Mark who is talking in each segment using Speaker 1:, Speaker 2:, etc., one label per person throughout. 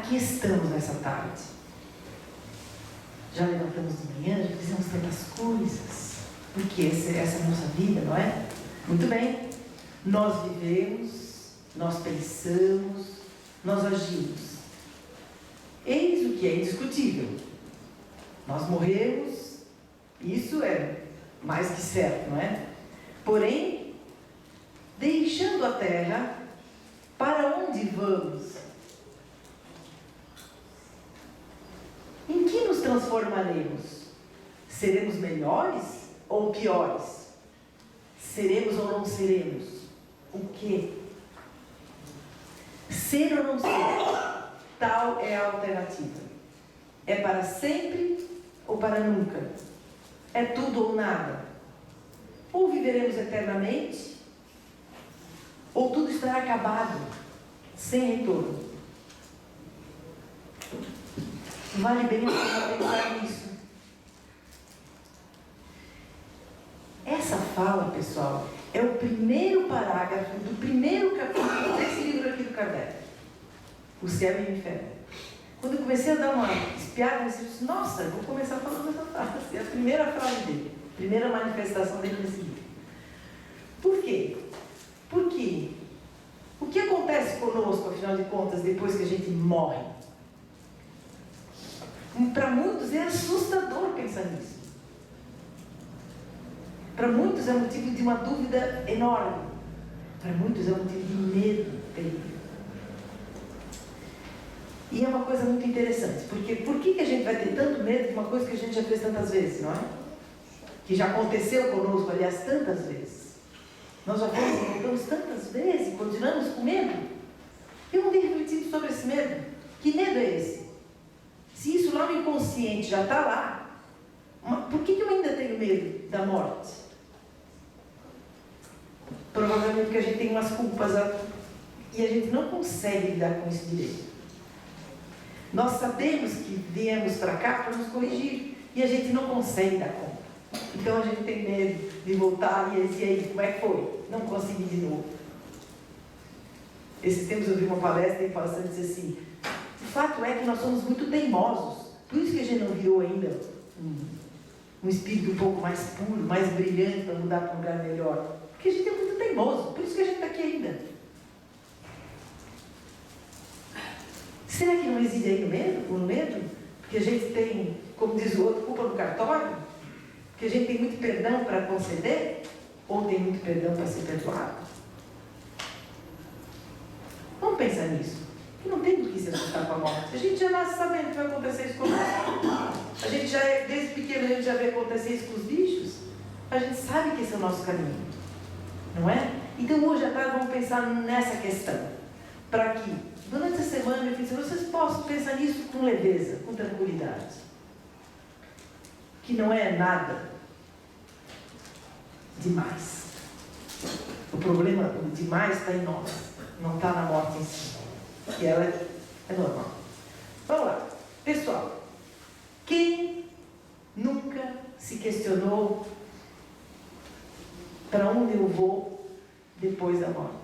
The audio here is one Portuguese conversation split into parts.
Speaker 1: Aqui estamos nessa tarde. Já levantamos de manhã, já fizemos tantas coisas, porque essa é a nossa vida, não é? Muito bem. Nós vivemos, nós pensamos, nós agimos. Eis o que é indiscutível. Nós morremos, isso é mais que certo, não é? Porém, deixando a terra, para onde vamos? Em que nos transformaremos? Seremos melhores ou piores? Seremos ou não seremos? O quê? Ser ou não ser? Tal é a alternativa. É para sempre ou para nunca? É tudo ou nada? Ou viveremos eternamente, ou tudo estará acabado, sem retorno. Vale bem a pena pensar nisso. Essa fala, pessoal, é o primeiro parágrafo do primeiro capítulo desse livro aqui do Kardec, O Céu e o Inferno. Quando eu comecei a dar uma espiada, eu disse, nossa, eu vou começar falando essa frase. É a primeira frase dele, a primeira manifestação dele nesse livro. Por quê? Porque o que acontece conosco, afinal de contas, depois que a gente morre? Para muitos é assustador pensar nisso. Para muitos é motivo de uma dúvida enorme. Para muitos é motivo de medo terrível. E é uma coisa muito interessante, porque por que a gente vai ter tanto medo de uma coisa que a gente já fez tantas vezes, não é? Que já aconteceu conosco, aliás, tantas vezes. Nós já voltamos tantas vezes e continuamos com medo. Eu não tenho refletido sobre esse medo. Que medo é esse? Se isso lá no inconsciente já está lá, por que eu ainda tenho medo da morte? Provavelmente porque a gente tem umas culpas e a gente não consegue lidar com isso direito. Nós sabemos que viemos para cá para nos corrigir e a gente não consegue dar conta. Então a gente tem medo de voltar e aí, como é que foi? Não consegui de novo. Esses tempos eu vi uma palestra e falando disse assim, o fato é que nós somos muito teimosos, por isso que a gente não virou ainda um espírito um pouco mais puro, mais brilhante para mudar para um lugar melhor. Porque a gente é muito teimoso, por isso que a gente está aqui ainda. Será que não reside aí no medo? Porque a gente tem, como diz o outro, culpa no cartório? Porque a gente tem muito perdão para conceder? Ou tem muito perdão para ser perdoado? Vamos pensar nisso. Que não tem do que se assustar com a morte. A gente já nasce sabendo que vai acontecer isso conosco. A gente já é, desde pequeno, a gente já vê acontecer isso com os bichos. A gente sabe que esse é o nosso caminho. Não é? Então hoje à tarde vamos pensar nessa questão. Para que, durante a semana, eu fiz, vocês possam pensar nisso com leveza, com tranquilidade. Que não é nada demais. O problema demais está em nós, não está na morte em si. E ela é normal. Vamos lá. Pessoal, quem nunca se questionou para onde eu vou depois da morte?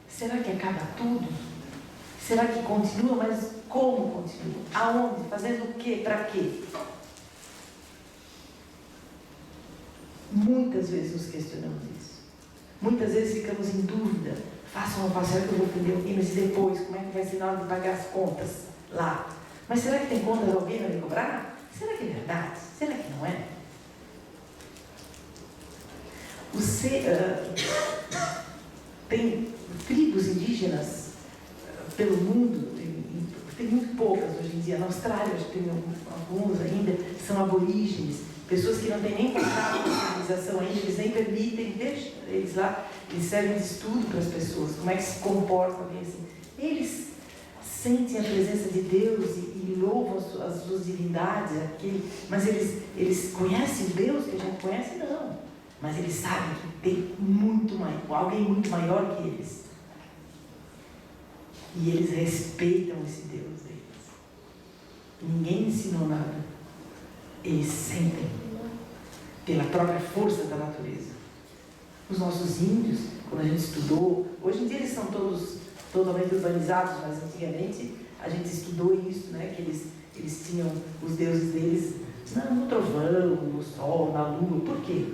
Speaker 1: Será que acaba tudo? Será que continua? Mas como continua? Aonde? Fazendo o quê? Para quê? Muitas vezes nos questionamos isso. Muitas vezes ficamos em dúvida. Faço ou não faço? Será que eu vou perder alguém? Mas depois, como é que vai ser na hora de pagar as contas lá? Mas será que tem contas alguém para me cobrar? Será que é verdade? Será que não é? Tem tribos indígenas pelo mundo, tem muito poucas hoje em dia. Na Austrália, acho que tem alguns ainda, são aborígenes, pessoas que não têm nem contato com a civilização ainda, eles nem permitem, deixa eles lá, eles servem de estudo para as pessoas, como é que se comportam, assim. Eles sentem a presença de Deus e louvam as suas divindades, mas eles conhecem o Deus que a gente conhece? Não. Mas eles sabem que tem alguém muito maior que eles. E eles respeitam esse Deus deles. Ninguém ensinou nada. Eles sentem pela própria força da natureza. Os nossos índios, quando a gente estudou, hoje em dia eles são todos totalmente urbanizados, mas antigamente a gente estudou isso, né? Que eles tinham os deuses deles no trovão, no sol, na lua. Por quê?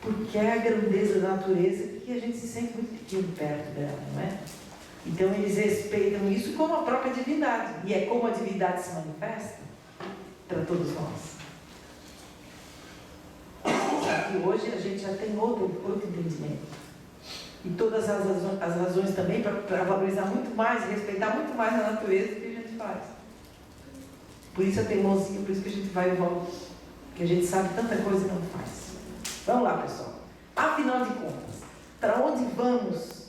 Speaker 1: Porque é a grandeza da natureza que a gente se sente muito pequeno perto dela, não é? Então eles respeitam isso como a própria divindade. E é como a divindade se manifesta para todos nós. Só que hoje a gente já tem outro entendimento. E todas as razões também para valorizar muito mais e respeitar muito mais a natureza do que a gente faz. Por isso a teimosia, por isso que a gente vai e volta. Porque a gente sabe tanta coisa e não faz. Vamos lá, pessoal. Afinal de contas, para onde vamos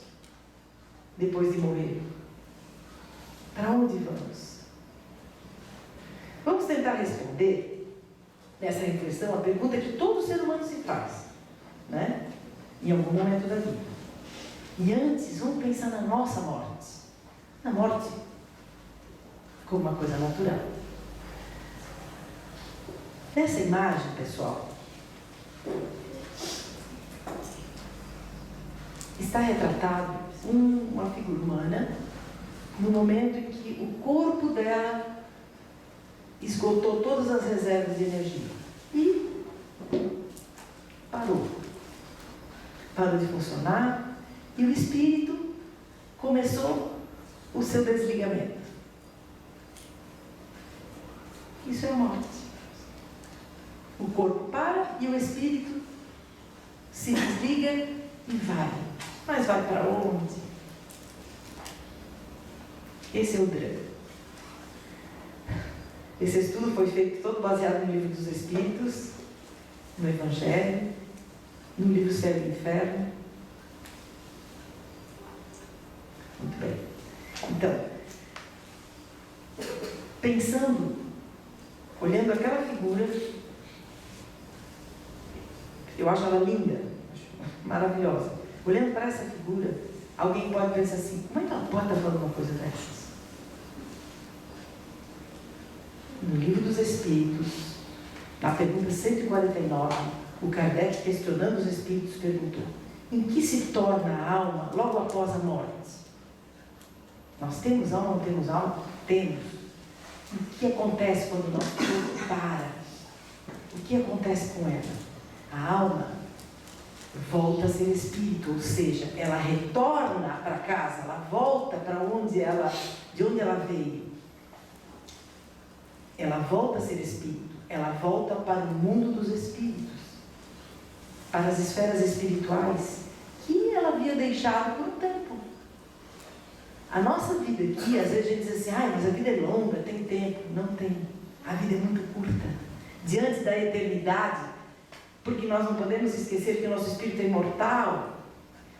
Speaker 1: depois de morrer? Para onde vamos? Vamos tentar responder nessa reflexão a pergunta que todo ser humano se faz, né? Em algum momento da vida. E antes, vamos pensar na nossa morte. Na morte como uma coisa natural. Nessa imagem, pessoal, está retratado uma figura humana no momento em que o corpo dela esgotou todas as reservas de energia e parou de funcionar, e o espírito começou o seu desligamento. Isso é a morte. O corpo para e o espírito se desliga e vai. Mas vai para onde? Esse é o drama. Esse estudo foi feito todo baseado no Livro dos Espíritos, no Evangelho, no livro Céu e Inferno. Muito bem. Então, pensando, olhando aquela figura, eu acho ela linda, acho maravilhosa. Olhando para essa figura, alguém pode pensar assim: como é que ela pode estar falando uma coisa dessas? No Livro dos Espíritos, na pergunta 149, o Kardec, questionando os espíritos, perguntou: em que se torna a alma logo após a morte? Nós temos alma ou não temos alma? Temos. O que acontece quando o nosso corpo para? O que acontece com ela? A alma volta a ser espírito, ou seja, ela retorna para casa, ela volta para de onde ela veio. Ela volta a ser espírito, ela volta para o mundo dos espíritos, para as esferas espirituais que ela havia deixado por um tempo. A nossa vida aqui, às vezes a gente diz assim: mas a vida é longa, tem tempo. Não tem. A vida é muito curta. Diante da eternidade, porque nós não podemos esquecer que o nosso espírito é imortal,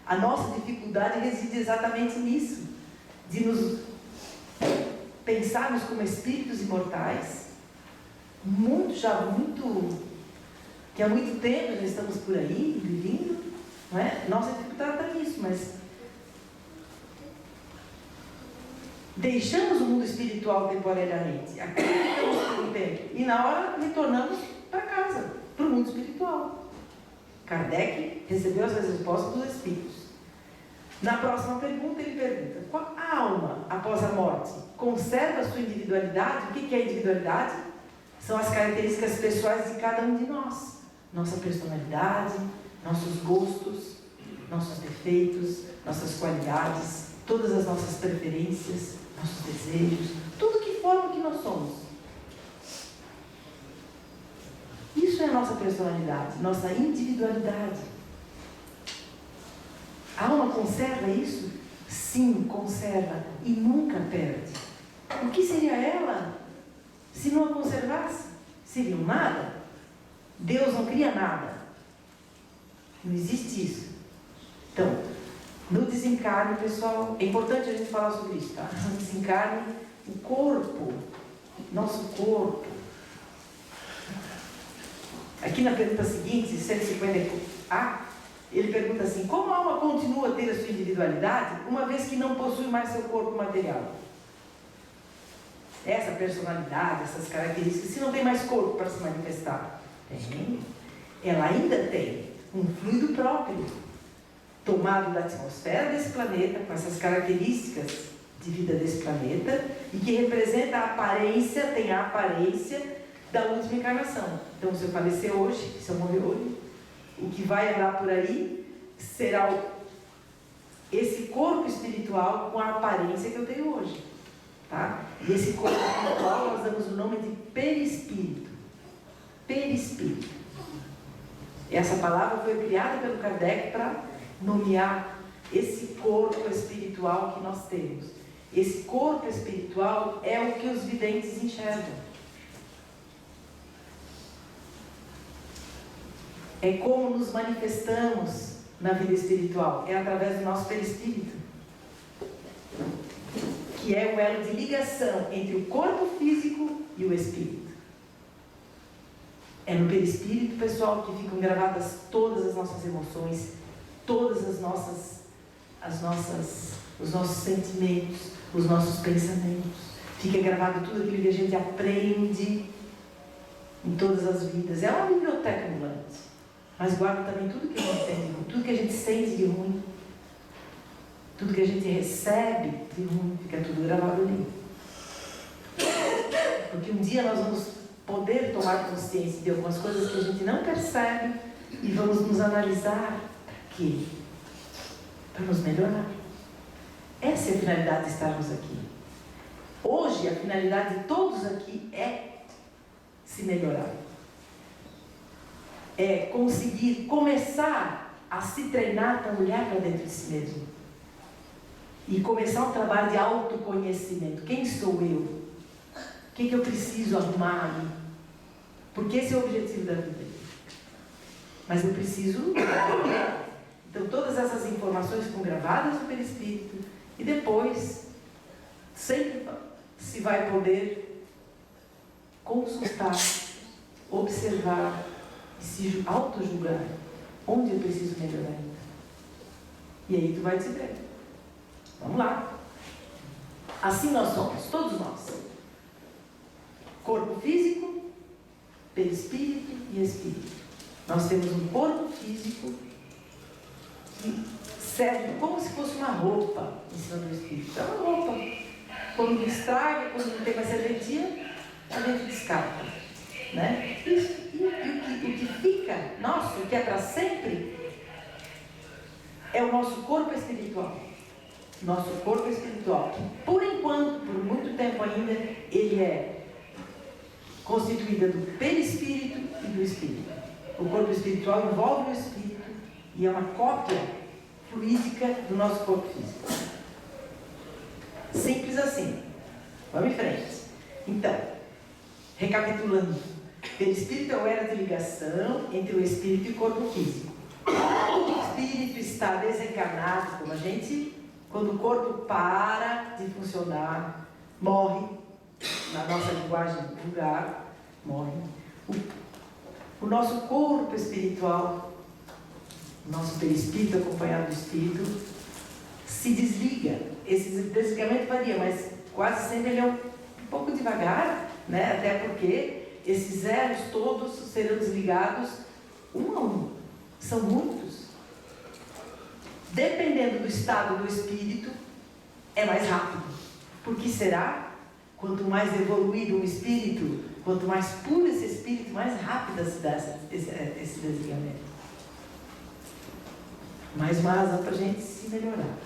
Speaker 1: a nossa dificuldade reside exatamente nisso, de nos pensarmos como espíritos imortais, que há muito tempo já estamos por aí, vivendo, não é? Nossa dificuldade está nisso, mas deixamos o mundo espiritual temporariamente, aqui ficamos por um tempo, e na hora retornamos para casa, para o mundo espiritual. Kardec recebeu as respostas dos espíritos. Na próxima pergunta, ele pergunta: qual a alma, após a morte, conserva a sua individualidade? O que é individualidade? São as características pessoais de cada um de nós. Nossa personalidade, nossos gostos, nossos defeitos, nossas qualidades, todas as nossas preferências, nossos desejos, tudo que forma o que nós somos. Isso é a nossa personalidade, nossa individualidade. A alma conserva isso? Sim, conserva e nunca perde. O que seria ela se não a conservasse? Seria um nada? Deus não cria nada. Não existe isso. Então, no desencarne, pessoal, é importante a gente falar sobre isso, tá? No desencarne, o corpo, nosso corpo. Aqui na pergunta seguinte, 150A, ele pergunta assim: como a alma continua a ter a sua individualidade, uma vez que não possui mais seu corpo material? Essa personalidade, essas características, se não tem mais corpo para se manifestar? Tem. Ela ainda tem um fluido próprio, tomado da atmosfera desse planeta, com essas características de vida desse planeta e que representa a aparência, tem a aparência da última encarnação. Então, se eu falecer hoje, se eu morrer hoje, o que vai andar por aí será esse corpo espiritual com a aparência que eu tenho hoje. Tá? E esse corpo espiritual nós damos o nome de perispírito. Perispírito. Essa palavra foi criada pelo Kardec para nomear esse corpo espiritual que nós temos. Esse corpo espiritual é o que os videntes enxergam. É como nos manifestamos na vida espiritual. É através do nosso perispírito, que é o elo de ligação entre o corpo físico e o espírito. É no perispírito, pessoal, que ficam gravadas todas as nossas emoções, todas os nossos sentimentos, os nossos pensamentos. Fica gravado tudo aquilo que a gente aprende em todas as vidas. É uma biblioteca ambulante. Mas guarda também tudo que a gente tem de ruim, tudo que a gente sente de ruim, tudo que a gente recebe de ruim, fica tudo gravado ali. Porque um dia nós vamos poder tomar consciência de algumas coisas que a gente não percebe e vamos nos analisar. Para quê? Para nos melhorar. Essa é a finalidade de estarmos aqui. Hoje, a finalidade de todos aqui é se melhorar. É conseguir começar a se treinar para olhar para dentro de si mesmo. E começar um trabalho de autoconhecimento. Quem sou eu? O que eu preciso arrumar ali? Porque esse é o objetivo da vida. Mas eu preciso... Então, todas essas informações ficam gravadas no perispírito. E depois, sempre se vai poder consultar, observar e se auto-julgar onde eu preciso melhorar ainda. E aí tu vai te ver. Vamos lá. Assim nós somos, todos nós. Corpo físico, perispírito e espírito. Nós temos um corpo físico que serve como se fosse uma roupa em cima do espírito. É uma roupa. Quando estraga, quando não tem mais serventia, a gente descarta. Né? O que fica nosso, o que é para sempre, é o nosso corpo espiritual. Nosso corpo espiritual, que por enquanto, por muito tempo ainda, ele é constituído do perispírito e do espírito. O corpo espiritual envolve o espírito e é uma cópia fluídica do nosso corpo físico. Simples assim. Vamos em frente. Então, recapitulando, perispírito é o elo de ligação entre o espírito e o corpo físico. O espírito está desencarnado, como a gente, quando o corpo para de funcionar, morre, na nossa linguagem vulgar, morre. O nosso corpo espiritual, o nosso perispírito acompanhado do espírito, se desliga. Esse desligamento varia, mas quase sempre ele é um pouco devagar, né? Até porque esses elos todos serão desligados um a um. São muitos. Dependendo do estado do espírito, é mais rápido. Por que será? Quanto mais evoluído o espírito, quanto mais puro esse espírito, mais rápido se dá esse desligamento. Mais uma razão para a gente se melhorar.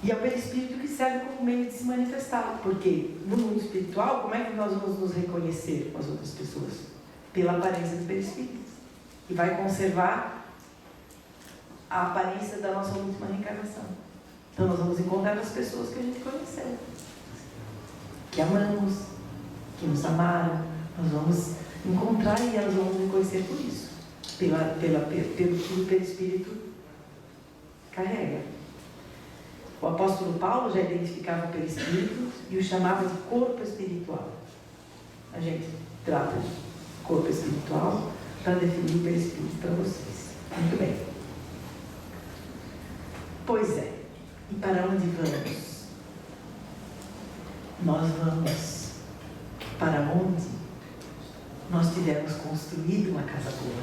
Speaker 1: E é o perispírito que serve como meio de se manifestar. Porque no mundo espiritual, como é que nós vamos nos reconhecer com as outras pessoas? Pela aparência do perispírito. E vai conservar a aparência da nossa última reencarnação. Então nós vamos encontrar as pessoas que a gente conheceu, que amamos, que nos amaram. Nós vamos encontrar e elas vão nos reconhecer por isso, pelo que o perispírito carrega. O apóstolo Paulo já identificava o perispírito e o chamava de corpo espiritual. A gente trata de corpo espiritual para definir o perispírito para vocês. Muito bem. Pois é. E para onde vamos? Nós vamos para onde nós tivermos construído uma casa boa.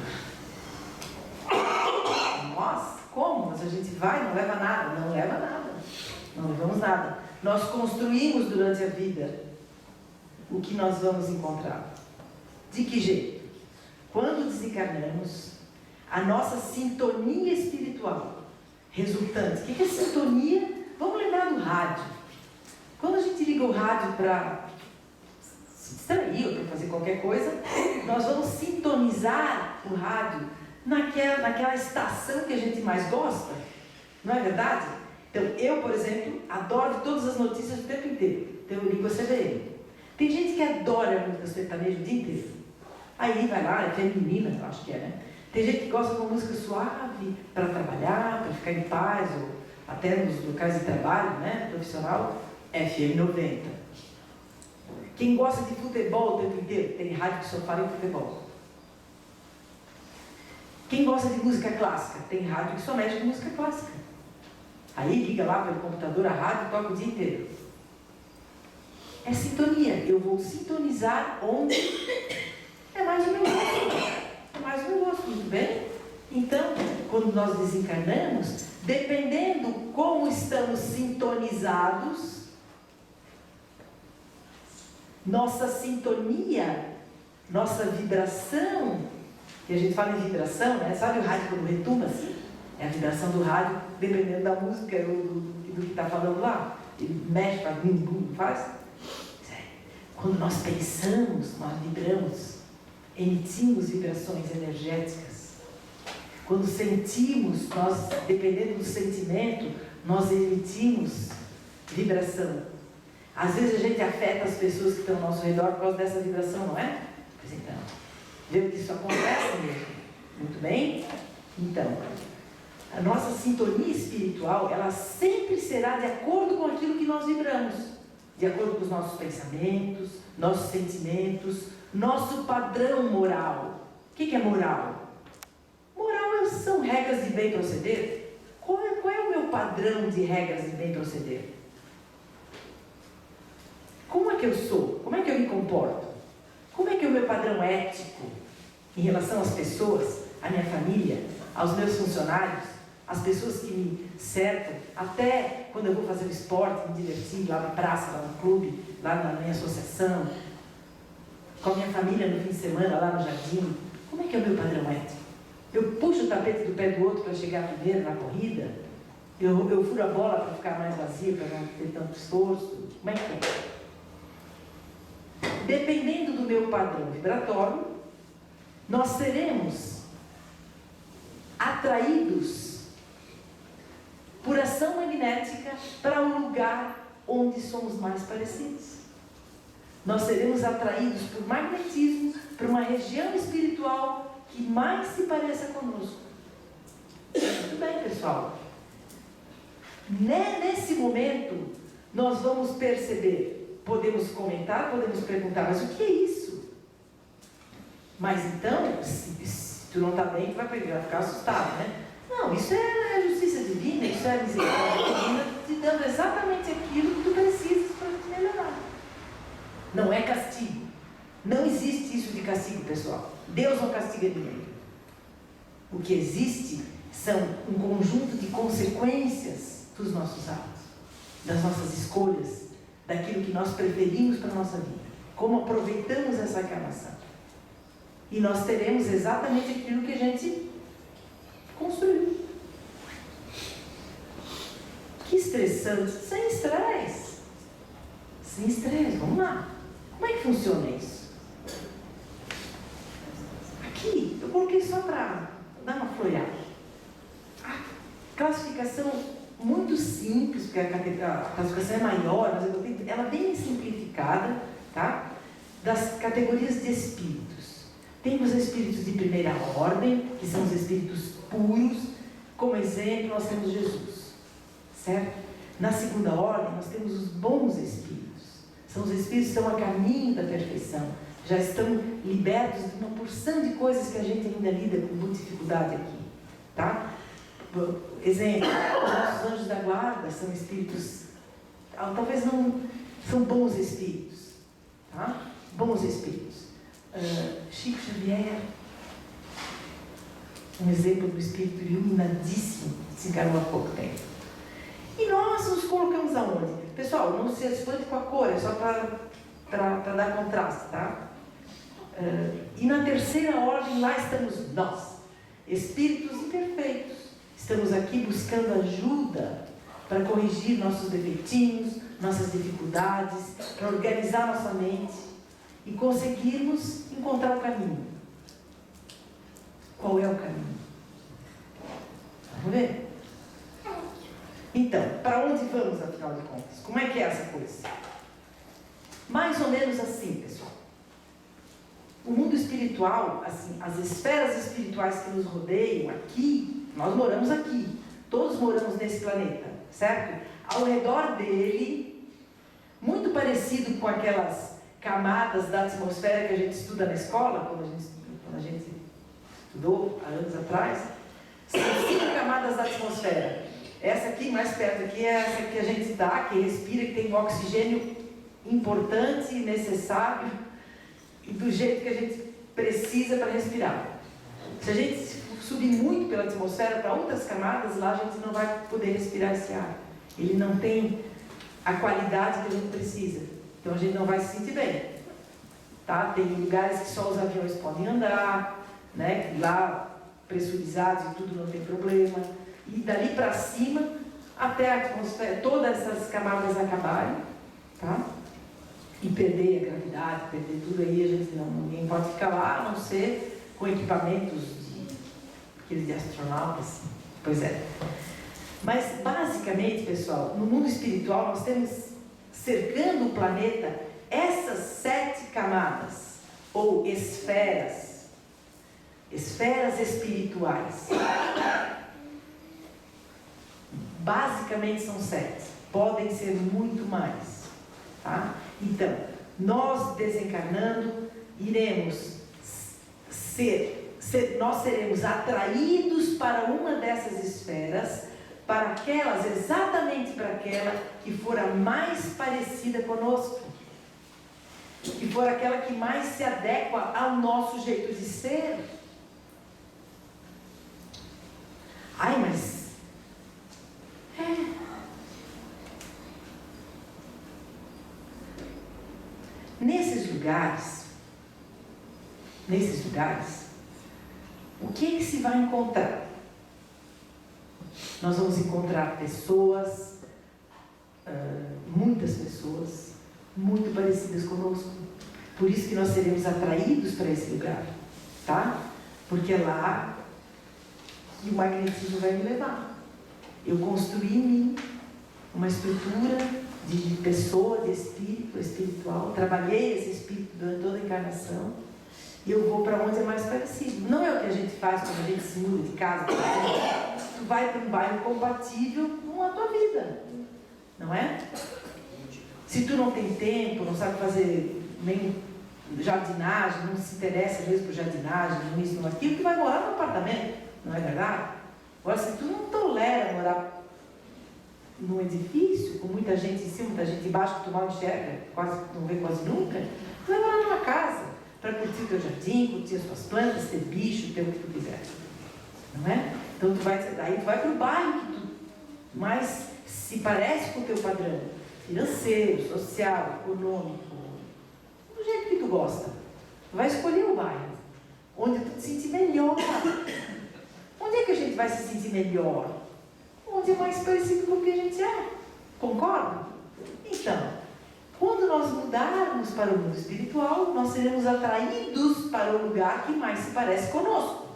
Speaker 1: Nós? Como? Mas a gente vai, não leva nada. Não leva nada. Não levamos nada. Nós construímos durante a vida o que nós vamos encontrar. De que jeito? Quando desencarnamos, a nossa sintonia espiritual resultante. O que é sintonia? Vamos lembrar do rádio. Quando a gente liga o rádio para se distrair ou para fazer qualquer coisa, nós vamos sintonizar o rádio naquela estação que a gente mais gosta. Não é verdade? Então, eu, por exemplo, adoro todas as notícias o tempo inteiro. Então, eu ligo a CBN. Tem gente que adora a música sertaneja o dia inteiro. Aí vai lá, é feminina, eu acho que é, né? Tem gente que gosta de uma música suave para trabalhar, para ficar em paz, ou até nos locais de trabalho, né? Profissional, FM 90. Quem gosta de futebol o tempo inteiro, tem rádio que só fala em futebol. Quem gosta de música clássica, tem rádio que só mexe com música clássica. Aí liga lá pelo computador, a rádio, toca o dia inteiro. É sintonia. Eu vou sintonizar onde é mais o meu gosto. É mais o meu gosto, muito bem? Então, quando nós desencarnamos, dependendo como estamos sintonizados, nossa sintonia, nossa vibração, que a gente fala em vibração, né? Sabe o rádio quando retumba assim? É a vibração do rádio, dependendo da música ou do que está falando lá. Ele mexe, faz bum, bum, faz. Quando nós pensamos, nós vibramos, emitimos vibrações energéticas. Quando sentimos, nós, dependendo do sentimento, nós emitimos vibração. Às vezes a gente afeta as pessoas que estão ao nosso redor por causa dessa vibração, não é? Pois então, vê que isso acontece mesmo. Muito bem? Então, a nossa sintonia espiritual, ela sempre será de acordo com aquilo que nós vibramos, de acordo com os nossos pensamentos, nossos sentimentos, nosso padrão moral. O que é moral? Moral são regras de bem proceder. Qual é o meu padrão de regras de bem proceder? Como é que eu sou? Como é que eu me comporto? Como é que é o meu padrão ético em relação às pessoas, à minha família, aos meus funcionários, às pessoas que me cercam, até quando eu vou fazer o esporte, me divertir lá na praça, lá no clube, lá na minha associação, com a minha família no fim de semana, lá no jardim. Como é que é o meu padrão ético? Eu puxo o tapete do pé do outro para chegar primeiro na corrida? Eu furo a bola para ficar mais vazia, para não ter tanto esforço? Como é que é? Dependendo do meu padrão vibratório, nós seremos atraídos por ação magnética para o lugar onde somos mais parecidos. Nós seremos atraídos por magnetismo para uma região espiritual que mais se pareça conosco. Muito bem, pessoal. Nesse momento, nós vamos perceber, podemos comentar, podemos perguntar, mas o que é isso? Mas então, se tu não está bem, tu vai ficar assustado, né? Não, isso é justiça divina, isso é misericórdia divina, te dando exatamente aquilo que tu precisas para te melhorar. Não é castigo. Não existe isso de castigo, pessoal. Deus não castiga ninguém. O que existe são um conjunto de consequências dos nossos atos, das nossas escolhas, daquilo que nós preferimos para a nossa vida. Como aproveitamos essa encarnação. E nós teremos exatamente aquilo que a gente construiu. Que estressante. Sem estresse. Sem estresse. Vamos lá. Como é que funciona isso? Aqui, eu coloquei só para dar uma floreada. A classificação muito simples, porque a classificação é maior, mas eu botei ela bem simplificada, tá? Das categorias de espíritos. Temos espíritos de primeira ordem, que são os espíritos puros. Como exemplo, nós temos Jesus, certo? Na segunda ordem, nós temos os bons espíritos. São os espíritos que estão a caminho da perfeição. Já estão libertos de uma porção de coisas que a gente ainda lida com muita dificuldade aqui, tá? Exemplo, os nossos anjos da guarda são espíritos, talvez não, são bons espíritos, tá? Bons espíritos. Chico Xavier, um exemplo do espírito iluminadíssimo, que se encarnou há pouco tempo. E nós nos colocamos aonde? Pessoal, não se espante com a cor, é só para dar contraste, tá? E na terceira ordem, lá estamos nós, espíritos imperfeitos. Estamos aqui buscando ajuda para corrigir nossos defeitinhos, nossas dificuldades, para organizar nossa mente e conseguirmos encontrar o caminho. Qual é o caminho? Vamos ver? Então, para onde vamos, afinal de contas? Como é que é essa coisa? Mais ou menos assim, pessoal. O mundo espiritual, assim, as esferas espirituais que nos rodeiam aqui, nós moramos aqui, todos moramos nesse planeta, certo? Ao redor dele, muito parecido com aquelas camadas da atmosfera que a gente estuda na escola, quando a gente estudou há anos atrás, são 5 camadas da atmosfera. Essa aqui, mais perto aqui, é essa que a gente está, que respira, que tem um oxigênio importante e necessário, e do jeito que a gente precisa para respirar. Se a gente subir muito pela atmosfera para outras camadas, lá a gente não vai poder respirar esse ar. Ele não tem a qualidade que a gente precisa. Então a gente não vai se sentir bem. Tá? Tem lugares que só os aviões podem andar, né? Lá pressurizados e tudo não tem problema. E dali para cima, até a atmosfera, todas essas camadas acabarem, tá? E perder a gravidade, perder tudo aí, a gente ninguém pode ficar lá, a não ser com equipamentos de astronautas. Pois é. Mas, basicamente, pessoal, no mundo espiritual, nós temos, cercando o planeta, essas 7 camadas, ou esferas espirituais. Basicamente são 7. Podem ser muito mais. Tá? Então, nós desencarnando, nós seremos atraídos para uma dessas esferas, para aquelas, exatamente para aquela que for a mais parecida conosco, que for aquela que mais se adequa ao nosso jeito de ser. Ai, mas... Nesses lugares, o que se vai encontrar? Nós vamos encontrar pessoas, muitas pessoas, muito parecidas conosco. Por isso que nós seremos atraídos para esse lugar, tá? Porque é lá que o magnetismo vai me levar. Eu construí em mim uma estrutura de pessoa, de espírito, espiritual. Trabalhei esse espírito durante toda a encarnação. E eu vou para onde é mais parecido. Não é o que a gente faz quando a gente se muda de casa. Tu vai para um bairro compatível com a tua vida. Não é? Se tu não tem tempo, não sabe fazer nem jardinagem, não se interessa mesmo por jardinagem, não isso, não aquilo, tu vai morar no apartamento. Não é verdade? Agora, se tu não tolera morar num edifício, com muita gente em cima, muita gente embaixo, que tu mal enxerga, quase não vê quase nunca, tu vai morar numa casa, para curtir o teu jardim, curtir as tuas plantas, ter bicho, ter o que tu quiser. Não é? Então, aí tu vai para o bairro que tu mais se parece com o teu padrão financeiro, social, econômico, do jeito que tu gosta. Tu vai escolher o bairro onde tu te sentir melhor. Onde é que a gente vai se sentir melhor? Onde é mais parecido com o que a gente é. Concorda? Então, quando nós mudarmos para o mundo espiritual, nós seremos atraídos para o lugar que mais se parece conosco.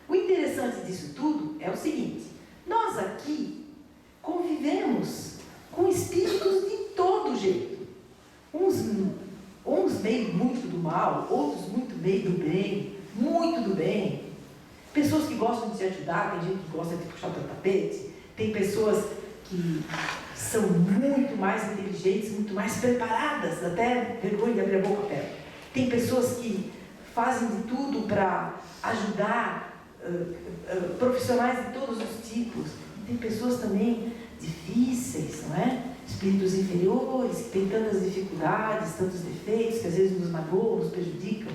Speaker 1: O interessante disso tudo é o seguinte: nós aqui convivemos com espíritos de todo jeito. Uns meio muito do mal, outros muito meio do bem, muito do bem. Pessoas que gostam de te ajudar, tem gente que gosta de puxar o teu tapete, tem pessoas que são muito mais inteligentes, muito mais preparadas, até vergonha de abrir a boca perto. Tem pessoas que fazem de tudo para ajudar, profissionais de todos os tipos. E tem pessoas também difíceis, não é? Espíritos inferiores, que têm tantas dificuldades, tantos defeitos, que às vezes nos magoam, nos prejudicam.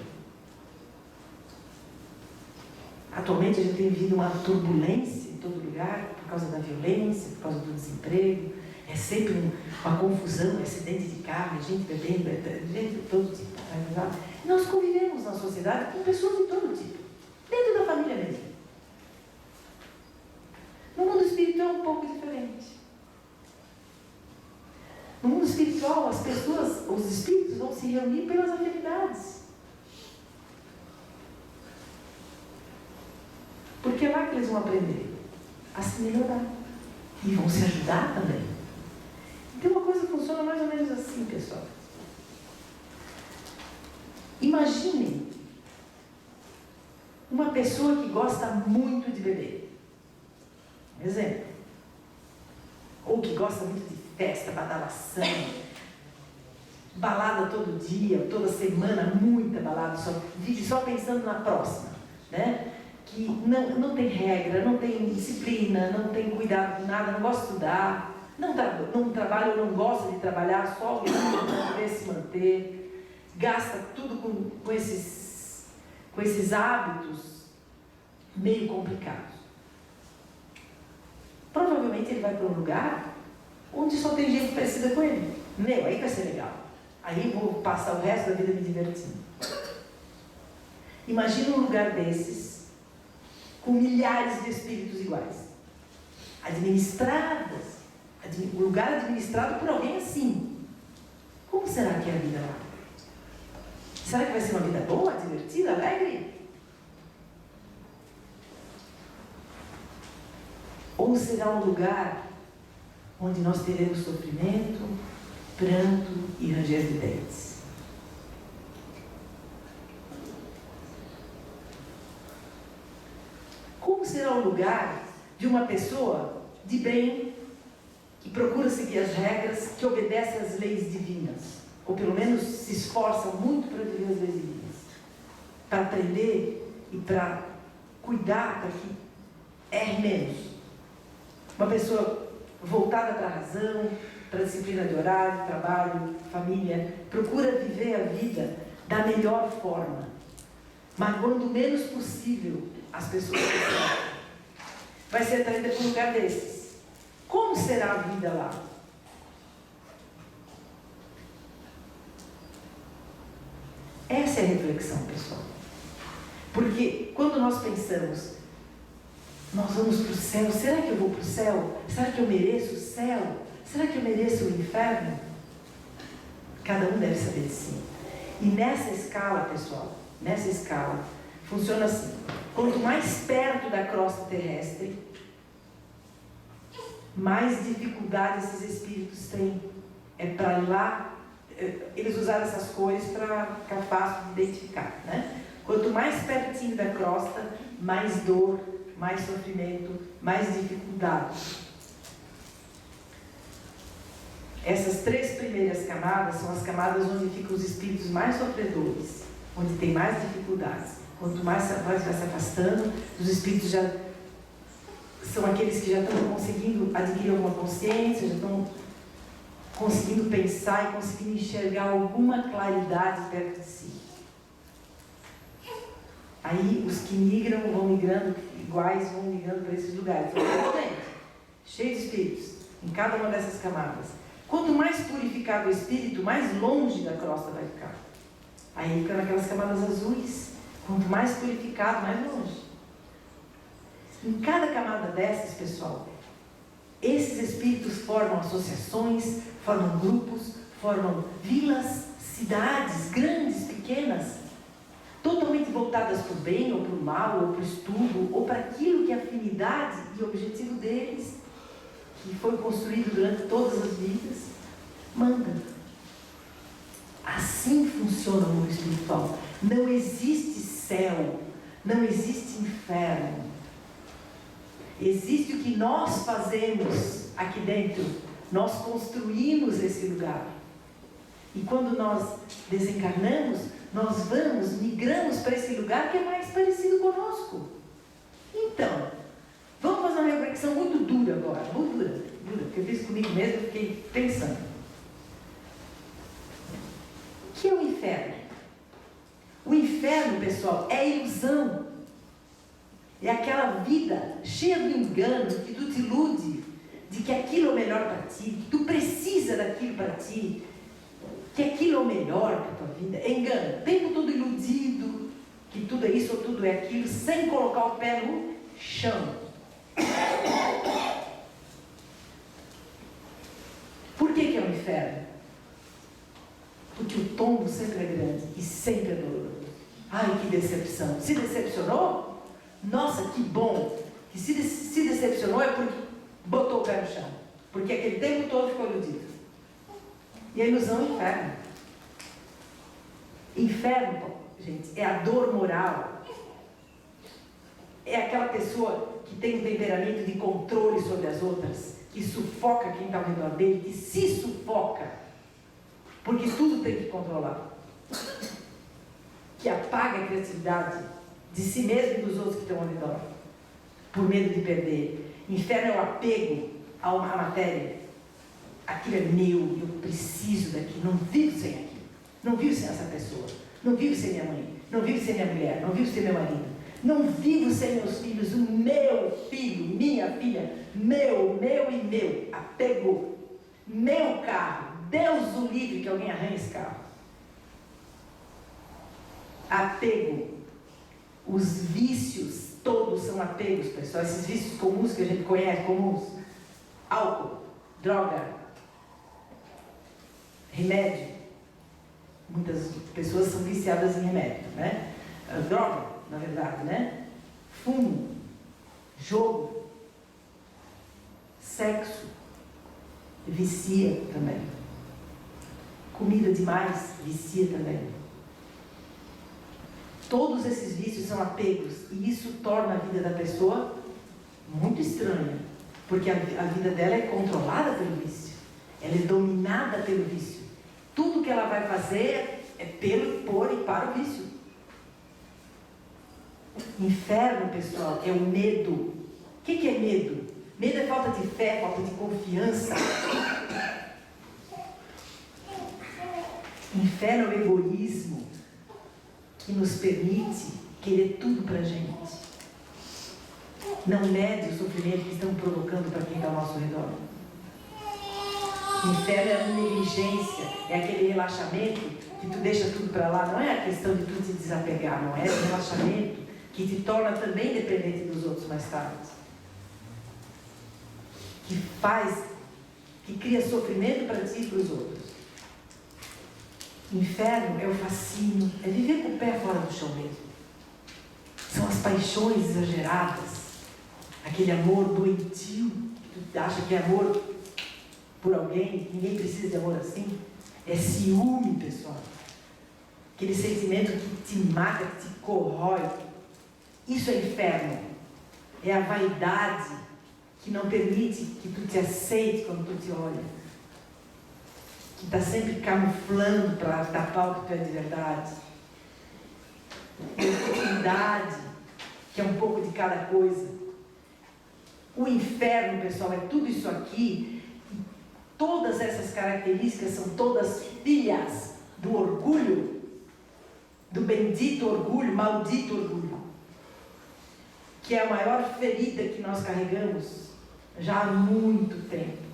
Speaker 1: Atualmente a gente tem vivido uma turbulência em todo lugar, por causa da violência, por causa do desemprego. É sempre uma confusão, acidente de carro, gente bebendo, gente de todo tipo. Nós convivemos na sociedade com pessoas de todo tipo, dentro da família mesmo. No mundo espiritual é um pouco diferente. No mundo espiritual, as pessoas, os espíritos vão se reunir pelas afinidades. Porque é lá que eles vão aprender a se melhorar. E vão se ajudar também. Então uma coisa funciona mais ou menos assim, pessoal. Imaginem uma pessoa que gosta muito de beber. Um exemplo. Ou que gosta muito de festa, badalação, balada todo dia, toda semana, muita balada, vive só pensando na próxima, né? Que não tem regra, não tem disciplina, não tem cuidado de nada, não gosta de estudar, não trabalha ou não gosta de trabalhar, só para poder se manter, gasta tudo com esses hábitos meio complicados. Provavelmente ele vai para um lugar onde só tem gente parecida com ele. Aí vai ser legal. Aí vou passar o resto da vida me divertindo. Imagina um lugar desses, com milhares de espíritos iguais. Um lugar administrado por alguém assim. Como será que é a vida lá? Será que vai ser uma vida boa, divertida, alegre? Ou será um lugar onde nós teremos sofrimento, pranto e ranger de dentes? Como será o lugar de uma pessoa de bem, que procura seguir as regras, que obedece às leis divinas, ou pelo menos se esforça muito para viver as leis divinas, para aprender e para cuidar para que erre menos? Uma pessoa voltada para a razão, para a disciplina de horário, trabalho, família, procura viver a vida da melhor forma, magoando o menos possível as pessoas que estão. Vai ser atraída para um lugar desses. Como será a vida lá? Essa é a reflexão, pessoal. Porque quando nós pensamos, nós vamos para o céu, será que eu vou para o céu? Será que eu mereço o céu? Será que eu mereço o inferno? Cada um deve saber de si. E nessa escala, pessoal, funciona assim. Quanto mais perto da crosta terrestre, mais dificuldade esses espíritos têm. É para lá, eles usaram essas cores para ficar fácil de identificar, né? Quanto mais pertinho da crosta, mais dor, mais sofrimento, mais dificuldade. Essas 3 primeiras camadas são as camadas onde ficam os espíritos mais sofredores, onde tem mais dificuldades. Quanto mais vai se afastando, os espíritos já são aqueles que já estão conseguindo adquirir alguma consciência, já estão conseguindo pensar e conseguindo enxergar alguma claridade perto de si. Aí os que migram vão migrando, iguais vão migrando para esses lugares. Cheio de espíritos, em cada uma dessas camadas. Quanto mais purificado o espírito, mais longe da crosta vai ficar. Aí fica naquelas camadas azuis. Quanto mais purificado, mais longe. Em cada camada dessas, pessoal, esses espíritos formam associações, formam grupos, formam vilas, cidades, grandes, pequenas, totalmente voltadas para o bem, ou para o mal, ou para o estudo, ou para aquilo que é afinidade e objetivo deles, que foi construído durante todas as vidas, manda. Assim funciona o mundo espiritual. Não existe céu, não existe inferno. Existe o que nós fazemos aqui dentro. Nós construímos esse lugar. E quando nós desencarnamos, nós migramos para esse lugar que é mais parecido conosco. Então, vamos fazer uma reflexão muito dura agora, muito dura, porque eu fiz comigo mesmo e fiquei pensando. O que é o inferno? O inferno, pessoal, é ilusão. É aquela vida cheia de engano, que tu te ilude de que aquilo é o melhor para ti, que tu precisa daquilo para ti, que aquilo é o melhor para a tua vida. É engano, o tempo todo iludido, que tudo é isso ou tudo é aquilo, sem colocar o pé no chão. Por que é um inferno? Porque o tombo sempre é grande e sempre é doloroso. Ai, que decepção. Se decepcionou? Nossa, que bom. Que se decepcionou é porque botou o pé no chão. Porque aquele tempo todo ficou iludido. E a ilusão é o inferno. Inferno, gente, é a dor moral. É aquela pessoa que tem um temperamento de controle sobre as outras, que sufoca quem está ao redor dele, que se sufoca, porque tudo tem que controlar. Que apaga a criatividade de si mesmo e dos outros que estão ao redor, por medo de perder. Inferno é o apego a uma matéria. Aquilo é meu, eu preciso daquilo, não vivo sem aquilo, não vivo sem essa pessoa, não vivo sem minha mãe, não vivo sem minha mulher, não vivo sem meu marido, não vivo sem meus filhos, o meu filho, minha filha, meu e meu, apego, meu carro, Deus o livre que alguém arranhe esse carro. Apego. Os vícios todos são apegos, pessoal. Esses vícios comuns que a gente conhece, comuns: álcool, droga, remédio. Muitas pessoas são viciadas em remédio, né? Droga, na verdade, né? Fumo, jogo, sexo, vicia também. Comida demais, vicia também. Todos esses vícios são apegos, e isso torna a vida da pessoa muito estranha, porque a vida dela é controlada pelo vício, ela é dominada pelo vício. Tudo que ela vai fazer é por e para o vício. Inferno, pessoal, é o medo. O que é medo? Medo é falta de fé, falta de confiança. Inferno é o egoísmo, que nos permite querer tudo para a gente. Não mede o sofrimento que estão provocando para quem está ao nosso redor. Inferno é a negligência, é aquele relaxamento que tu deixa tudo para lá. Não é a questão de tu te desapegar, não é? É o relaxamento que te torna também dependente dos outros mais tarde. Que cria sofrimento para ti e para os outros. Inferno é o fascínio, é viver com o pé fora do chão mesmo. São as paixões exageradas, aquele amor doentio, que tu acha que é amor por alguém, ninguém precisa de amor assim. É ciúme, pessoal. Aquele sentimento que te mata, que te corrói. Isso é inferno. É a vaidade que não permite que tu te aceite quando tu te olha. Que está sempre camuflando para tapar o que tu é de verdade. Intimidade, que é um pouco de cada coisa. O inferno, pessoal, é tudo isso aqui. Todas essas características são todas filhas do orgulho, do bendito orgulho, maldito orgulho, que é a maior ferida que nós carregamos já há muito tempo.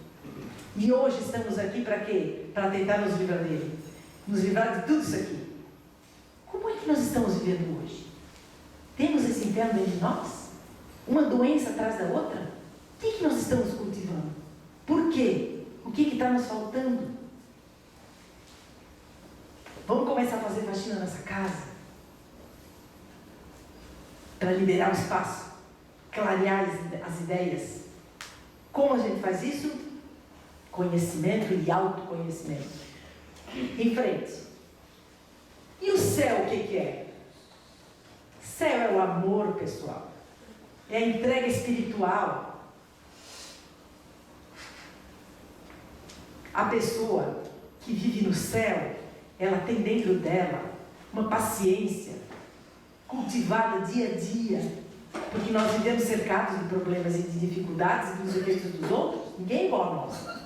Speaker 1: E hoje estamos aqui para quê? Para tentar nos livrar dele. Nos livrar de tudo isso aqui. Como é que nós estamos vivendo hoje? Temos esse inferno dentro de nós? Uma doença atrás da outra? O que nós estamos cultivando? Por quê? O que está nos faltando? Vamos começar a fazer faxina nessa casa? Para liberar o espaço, clarear as ideias. Como a gente faz isso? Conhecimento e autoconhecimento. Em frente. E o céu, o que é? Céu é o amor, pessoal. É a entrega espiritual. A pessoa que vive no céu, ela tem dentro dela uma paciência cultivada dia a dia, porque nós vivemos cercados de problemas e de dificuldades e dos efeitos dos outros. Ninguém é igual a nós.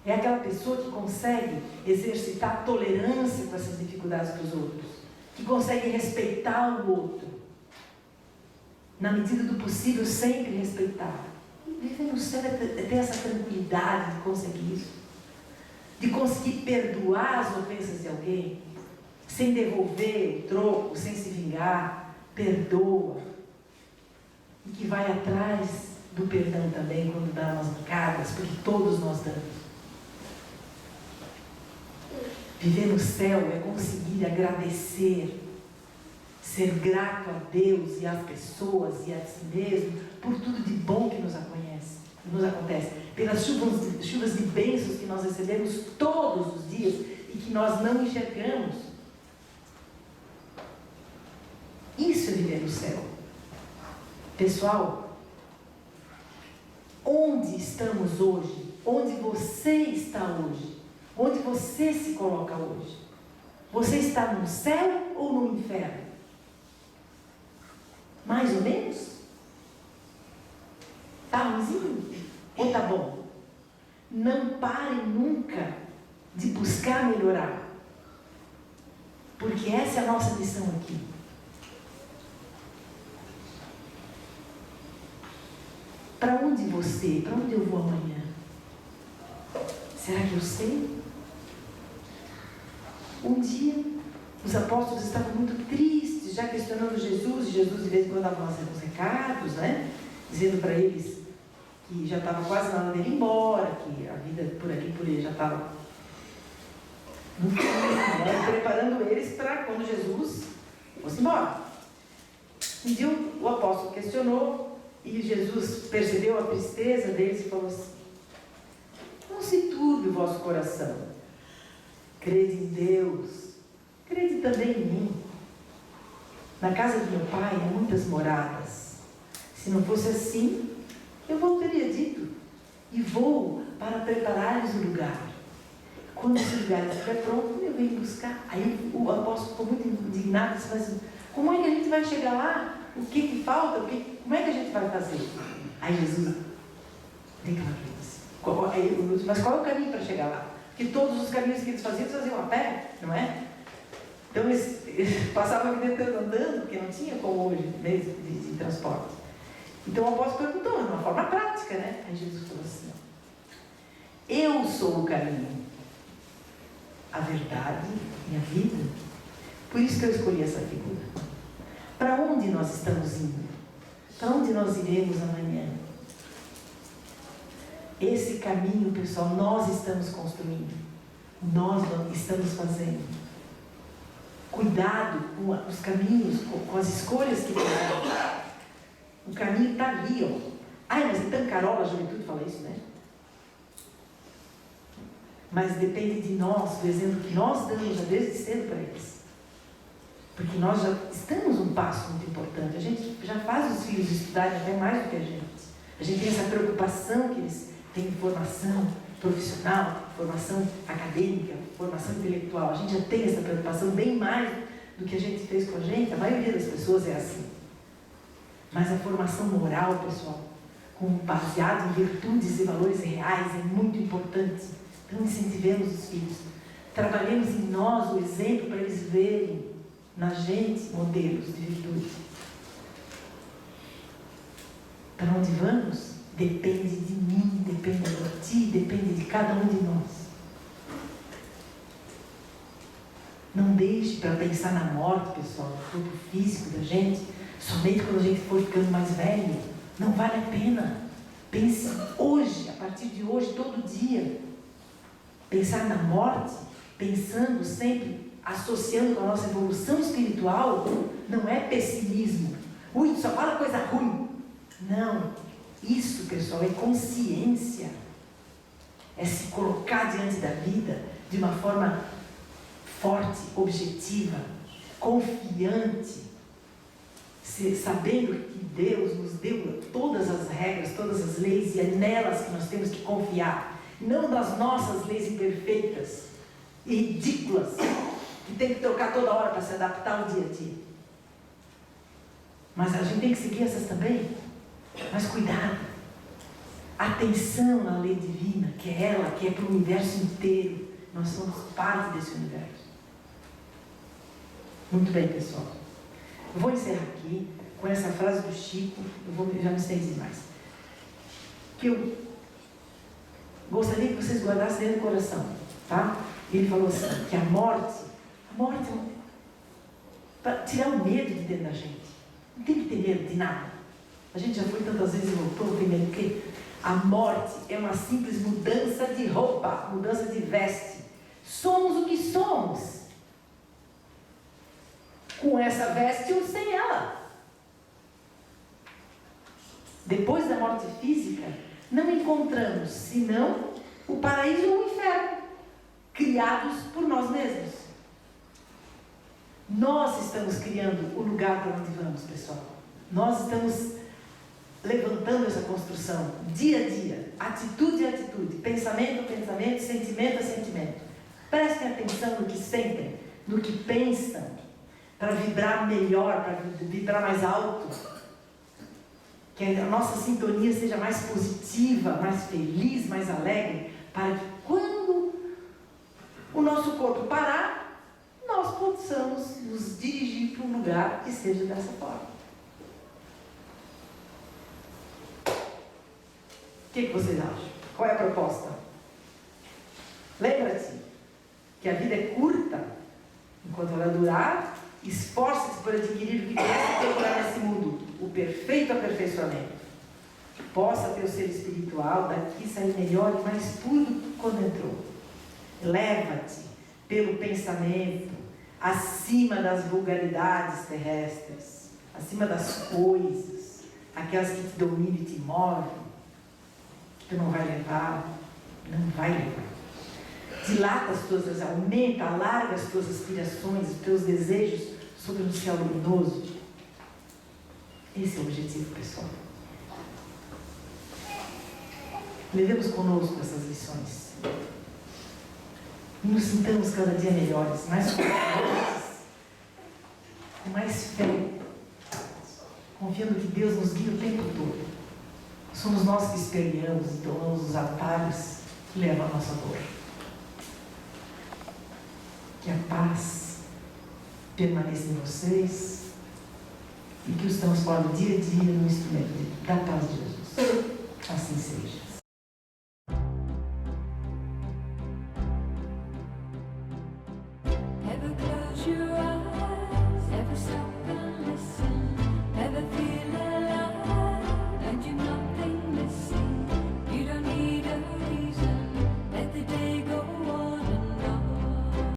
Speaker 1: É aquela pessoa que consegue exercitar tolerância com essas dificuldades dos outros, que consegue respeitar o outro, na medida do possível, sempre respeitar. E viver no céu é ter essa tranquilidade de conseguir isso, de conseguir perdoar as ofensas de alguém, sem devolver o troco, sem se vingar. Perdoa. E que vai atrás do perdão também quando dá umas mancadas, porque todos nós damos. Viver no céu é conseguir agradecer, ser grato a Deus e às pessoas e a si mesmo por tudo de bom que nos acontece, pelas chuvas de bênçãos que nós recebemos todos os dias e que nós não enxergamos. Isso é viver no céu. Pessoal, onde estamos hoje? Onde você está hoje? Onde você se coloca hoje? Você está no céu ou no inferno? Mais ou menos? Tá ruimzinho? Ou tá bom? Não parem nunca de buscar melhorar. Porque essa é a nossa missão aqui. Para onde eu vou amanhã? Será que eu sei? Um dia, os apóstolos estavam muito tristes, já questionando Jesus, e Jesus de vez em quando dava uns recados, né? Dizendo para eles que já estava quase na hora dele ir embora, que a vida por aqui por ele já estava no fim, né? Preparando eles para quando Jesus fosse embora. Um dia o apóstolo questionou, e Jesus percebeu a tristeza deles e falou assim: não se turbe o vosso coração. Crede em Deus, crede também em mim. Na casa de meu pai há muitas moradas. Se não fosse assim, eu teria dito, e vou para preparar-lhes o lugar. Quando esse lugar estiver pronto, eu venho buscar. Aí o apóstolo ficou muito indignado e disse assim: como é que a gente vai chegar lá? O que falta? Como é que a gente vai fazer? Aí Jesus, vem cá, mas qual é o caminho para chegar lá? Porque todos os caminhos que eles faziam a pé, não é? Então eles passavam aqui tentando andando, porque não tinha como hoje meio de transporte. Então o apóstolo perguntou, de uma forma prática, né? Aí Jesus falou assim: eu sou o caminho, a verdade e a vida. Por isso que eu escolhi essa figura. Para onde nós estamos indo? Para onde nós iremos amanhã? Esse caminho, pessoal, nós estamos construindo. Nós estamos fazendo. Cuidado com os caminhos, com as escolhas que fazemos. O caminho está ali, ó. Ai, mas então Carol, a juventude fala isso, né? Mas depende de nós, do exemplo que nós damos já desde cedo para eles. Porque nós já estamos um passo muito importante. A gente já faz os filhos estudarem até mais do que a gente. A gente tem essa preocupação que eles têm formação profissional, formação acadêmica, formação intelectual. A gente já tem essa preocupação bem mais do que a gente fez com a gente. A maioria das pessoas é assim. Mas a formação moral, pessoal, baseada em virtudes e valores reais, é muito importante. Então incentivemos os filhos. Trabalhemos em nós o exemplo para eles verem na gente modelos de virtude. Para onde vamos? Depende de mim, depende de ti, depende de cada um de nós. Não deixe para pensar na morte, pessoal, no corpo físico da gente, somente quando a gente for ficando mais velho. Não vale a pena. Pense hoje, a partir de hoje, todo dia. Pensar na morte, pensando sempre, associando com a nossa evolução espiritual, não é pessimismo. Ui, só fala coisa ruim. Não. Isso, pessoal, é consciência. É se colocar diante da vida de uma forma forte, objetiva, confiante, sabendo que Deus nos deu todas as regras, todas as leis, e é nelas que nós temos que confiar, não nas nossas leis imperfeitas e ridículas, que tem que trocar toda hora para se adaptar ao dia a dia. Mas a gente tem que seguir essas também. Mas cuidado, atenção na lei divina, que é ela, que é para o universo inteiro. Nós somos parte desse universo. Muito bem, pessoal. Eu vou encerrar aqui. com essa frase do Chico, já me estendi mais, que eu gostaria que vocês guardassem dentro do coração, tá? Ele falou assim, que a morte para tirar o medo de dentro da gente. Não tem que ter medo de nada. A gente já foi tantas vezes e voltou, não tem medo do quê? A morte é uma simples mudança de roupa, mudança de veste. Somos o que somos, com essa veste ou sem ela. Depois da morte física, não encontramos senão o paraíso ou o inferno, criados por nós mesmos. Nós estamos criando o lugar para onde vamos, pessoal. Nós estamos levantando essa construção, dia a dia, atitude a atitude, pensamento a pensamento, sentimento a sentimento. Prestem atenção no que sentem, no que pensam, para vibrar melhor, para vibrar mais alto. Que a nossa sintonia seja mais positiva, mais feliz, mais alegre, para que quando o nosso corpo parar, nós possamos nos dirigir para um lugar que seja dessa forma. O que vocês acham? Qual é a proposta? Lembra-te que a vida é curta. Enquanto ela durar, esforce-se por adquirir o que merece procurar nesse mundo, o perfeito aperfeiçoamento. Possa teu ser espiritual daqui sair melhor e mais puro do que quando entrou. Leva-te pelo pensamento acima das vulgaridades terrestres, acima das coisas, aquelas que te dominam e te movem. Tu não vai levar. Dilata as tuas asas, aumenta, alarga as tuas aspirações, os teus desejos sobre um céu luminoso. Esse é o objetivo, pessoal. Levemos conosco essas lições. E nos sintamos cada dia melhores, mais confiantes, com mais fé, confiando que Deus nos guia o tempo todo. Somos nós que esperneamos e tomamos os atalhos que levam à nossa dor. Que a paz permaneça em vocês e que os transforme dia a dia no instrumento da paz de Jesus. Assim seja.